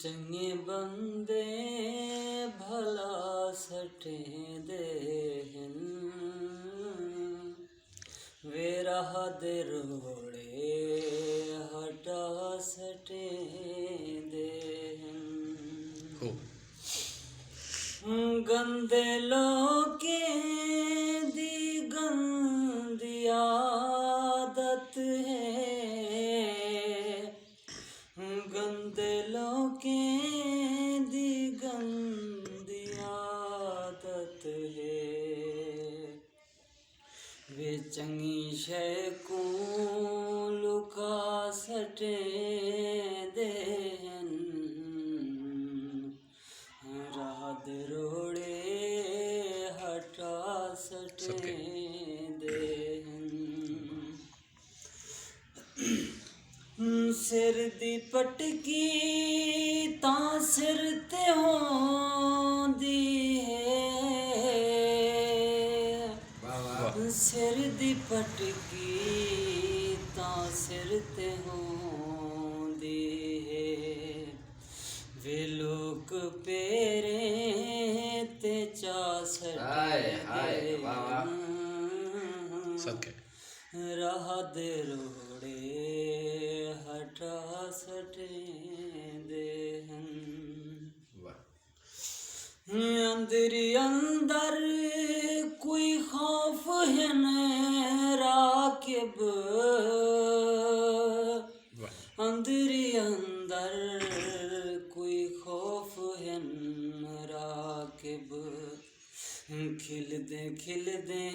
चंगे बंदे भला सटे देहन वे राह दे रोड़े हटा सटे देहन गंदे लोके दी गंदी आदत है गंदे लोके दी गंदी आदत है वे चंगी शय को लुका सटे देहन राह दे रोड़े हटा सटे देहन सिर दी पटकी तां सिर ते होंदी है सिर दी पटकी तां सिर ते होंदी है वे लोग पेरे ते चा सटे राह दे रोड़े हटा सटे देहन अंदरी अंदर कोई खौफ है न राकिब अंदरी अंदर कोई खौफ है न राकिब खिल दे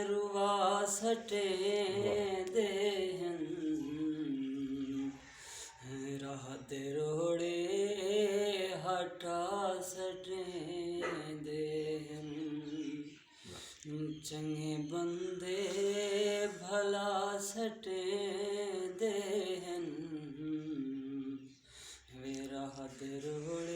रुआ सटे देहन राह दे रोड़े हटा सटे देहन चंगे बंदे भला सटे देहन वे राह दे रोड़े